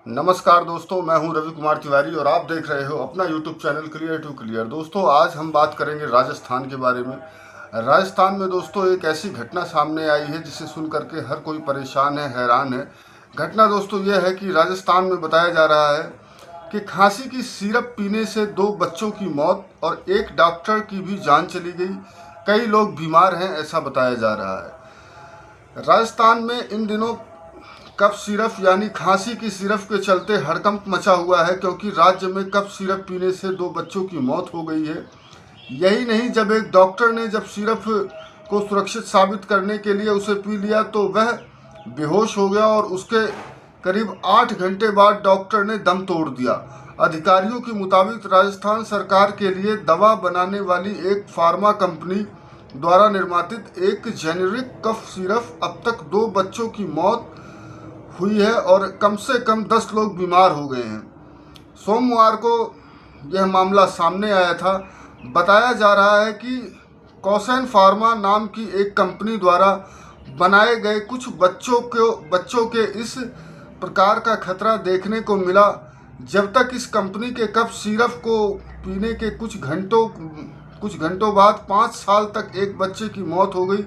नमस्कार दोस्तों, मैं हूं रवि कुमार तिवारी और आप देख रहे हो अपना YouTube channel clear to clear. दोस्तों, आज हम बात करेंगे राजस्थान के बारे में। राजस्थान में दोस्तों एक ऐसी घटना सामने आई है जिसे सुन करके हर कोई परेशान है, हैरान है। घटना दोस्तों यह है कि राजस्थान में बताया जा रहा है कि खांसी की सिरप पीने से 2 बच्चों की मौत और एक डॉक्टर की भी जान चली गई। कई लोग बीमार हैं, ऐसा बताया जा रहा है। राजस्थान में इन दिनों कफ सिरप यानी खांसी की सिरप के चलते हड़कंप मचा हुआ है, क्योंकि राज्य में कफ सिरप पीने से 2 बच्चों की मौत हो गई है। यही नहीं, जब एक डॉक्टर ने जब सिरप को सुरक्षित साबित करने के लिए उसे पी लिया तो वह बेहोश हो गया और उसके करीब 8 घंटे बाद डॉक्टर ने दम तोड़ दिया। अधिकारियों के मुताबिक राजस्थान सरकार के लिए दवा बनाने वाली एक फार्मा कंपनी द्वारा निर्मातित एक जेनेरिक कफ सिरप अब तक 2 बच्चों की मौत हुई है और कम से कम 10 लोग बीमार हो गए हैं। सोमवार को यह मामला सामने आया था। बताया जा रहा है कि कौशन फार्मा नाम की एक कंपनी द्वारा बनाए गए कुछ बच्चों के इस प्रकार का खतरा देखने को मिला। जब तक इस कंपनी के कफ सिरप को पीने के कुछ घंटों बाद 5 साल तक एक बच्चे की मौत हो गई।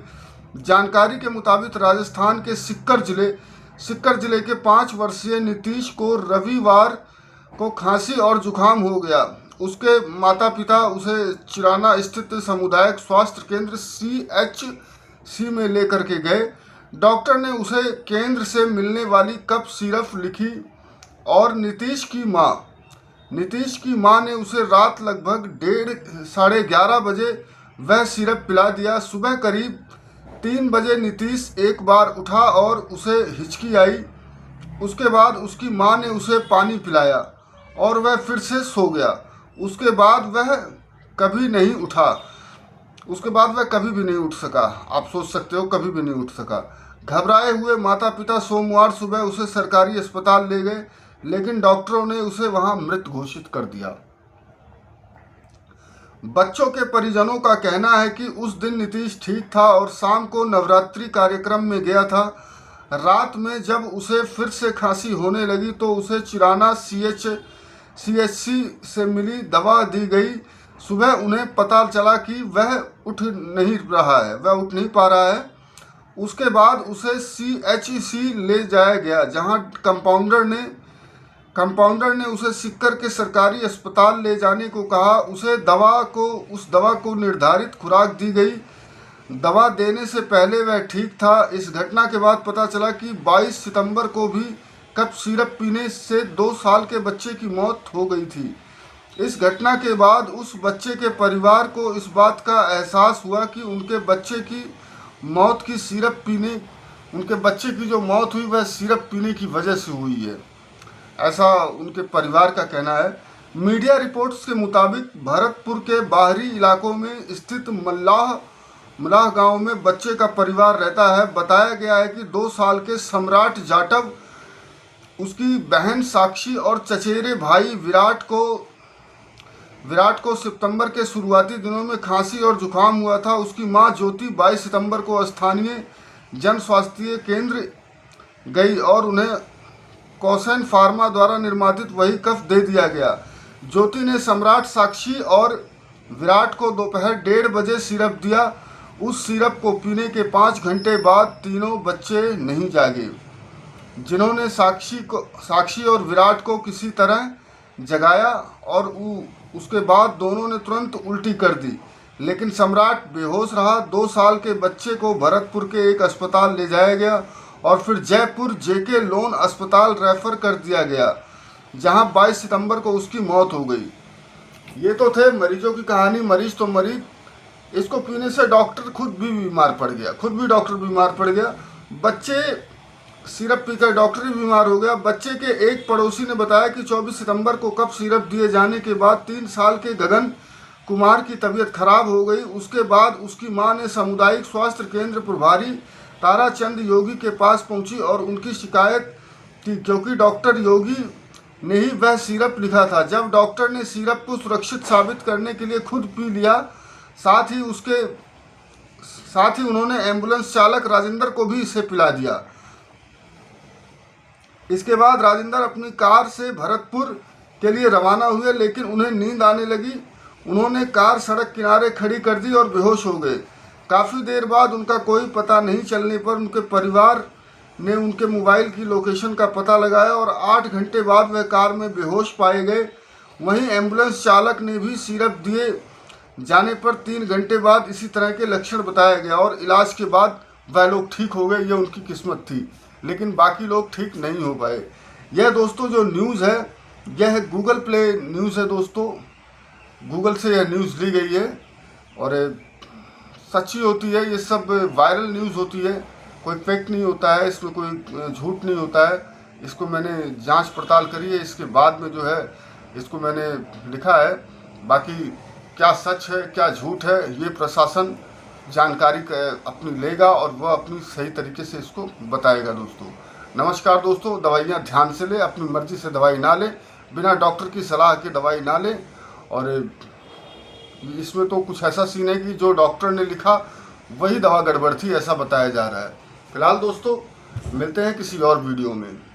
जानकारी के मुताबिक राजस्थान के सिक्कर जिले के 5 वर्षीय नीतीश को रविवार को खांसी और जुकाम हो गया। उसके माता पिता उसे चिराना स्थित सामुदायिक स्वास्थ्य केंद्र CHC में लेकर के गए। डॉक्टर ने उसे केंद्र से मिलने वाली कफ सिरप लिखी और नीतीश की मां ने उसे रात लगभग 11:30 बजे वह सिरप पिला दिया। सुबह करीब 3 बजे नीतीश एक बार उठा और उसे हिचकी आई। उसके बाद उसकी मां ने उसे पानी पिलाया और वह फिर से सो गया। उसके बाद वह कभी भी नहीं उठ सका। आप सोच सकते हो, कभी भी नहीं उठ सका। घबराए हुए माता पिता सोमवार सुबह उसे सरकारी अस्पताल ले गए, लेकिन डॉक्टरों ने उसे वहां मृत घोषित कर दिया। बच्चों के परिजनों का कहना है कि उस दिन नीतीश ठीक था और शाम को नवरात्रि कार्यक्रम में गया था। रात में जब उसे फिर से खांसी होने लगी तो उसे चिराना CHC से मिली दवा दी गई। सुबह उन्हें पता चला कि वह उठ नहीं पा रहा है। उसके बाद उसे CHC ले जाया गया, जहां कंपाउंडर ने उसे सिक्कर के सरकारी अस्पताल ले जाने को कहा। उस दवा को निर्धारित खुराक दी गई। दवा देने से पहले वह ठीक था। इस घटना के बाद पता चला कि 22 सितंबर को भी कफ सिरप पीने से 2 साल के बच्चे की मौत हो गई थी। इस घटना के बाद उस बच्चे के परिवार को इस बात का एहसास हुआ कि उनके बच्चे की जो मौत हुई वह सिरप पीने की वजह से हुई है, ऐसा उनके परिवार का कहना है। मीडिया रिपोर्ट्स के मुताबिक भरतपुर के बाहरी इलाकों में स्थित मल्लाह गांव में बच्चे का परिवार रहता है। बताया गया है कि 2 साल के सम्राट जाटव, उसकी बहन साक्षी और चचेरे भाई विराट को सितंबर के शुरुआती दिनों में खांसी और जुकाम हुआ था। उसकी मां ज्योति 22 सितंबर को स्थानीय जन स्वास्थ्य केंद्र गई और उन्हें कौशन फार्मा द्वारा निर्मातित वही कफ दे दिया गया। ज्योति ने सम्राट, साक्षी और विराट को दोपहर 1:30 बजे सिरप दिया। उस सिरप को पीने के 5 घंटे बाद तीनों बच्चे नहीं जागे, जिन्होंने साक्षी और विराट को किसी तरह जगाया और उसके बाद दोनों ने तुरंत उल्टी कर दी, लेकिन सम्राट बेहोश रहा। 2 साल के बच्चे को भरतपुर के एक अस्पताल ले जाया गया और फिर जयपुर JK लोन अस्पताल रेफर कर दिया गया, जहां 22 सितंबर को उसकी मौत हो गई। ये तो थे मरीजों की कहानी। मरीज तो मरीज, इसको पीने से डॉक्टर खुद भी बीमार पड़ गया। बच्चे सिरप पीकर डॉक्टर भी बीमार हो गया। बच्चे के एक पड़ोसी ने बताया कि 24 सितंबर को कफ सिरप दिए जाने के बाद 3 साल के गगन कुमार की तबीयत खराब हो गई। उसके बाद उसकी मां ने सामुदायिक स्वास्थ्य केंद्र प्रभारी ताराचंद योगी के पास पहुंची और उनकी शिकायत की, क्योंकि डॉक्टर योगी ने ही वह सिरप लिखा था। जब डॉक्टर ने सिरप को सुरक्षित साबित करने के लिए खुद पी लिया, साथ ही उन्होंने एम्बुलेंस चालक राजेंद्र को भी इसे पिला दिया। इसके बाद राजेंद्र अपनी कार से भरतपुर के लिए रवाना हुए, लेकिन उन्हें नींद आने लगी। उन्होंने कार सड़क किनारे खड़ी कर दी और बेहोश हो गए। काफ़ी देर बाद उनका कोई पता नहीं चलने पर उनके परिवार ने उनके मोबाइल की लोकेशन का पता लगाया और 8 घंटे बाद वह कार में बेहोश पाए गए। वहीं एम्बुलेंस चालक ने भी सिरप दिए जाने पर 3 घंटे बाद इसी तरह के लक्षण बताया गया और इलाज के बाद वह लोग ठीक हो गए। यह उनकी किस्मत थी, लेकिन बाकी लोग ठीक नहीं हो पाए। यह दोस्तों जो न्यूज़ है, यह गूगल प्ले न्यूज़ है दोस्तों। गूगल से यह न्यूज़ ली गई है और सच्ची होती है। ये सब वायरल न्यूज़ होती है, कोई फेक नहीं होता है, इसमें कोई झूठ नहीं होता है। इसको मैंने जांच पड़ताल करी है, इसके बाद में जो है इसको मैंने लिखा है। बाकी क्या सच है क्या झूठ है, ये प्रशासन जानकारी अपनी लेगा और वह अपनी सही तरीके से इसको बताएगा दोस्तों। नमस्कार दोस्तों, दवाइयाँ ध्यान से लें, अपनी मर्जी से दवाई ना लें, बिना डॉक्टर की सलाह के दवाई ना लें। और इसमें तो कुछ ऐसा सीन है कि जो डॉक्टर ने लिखा वही दवा गड़बड़ थी, ऐसा बताया जा रहा है। फिलहाल दोस्तों मिलते हैं किसी और वीडियो में।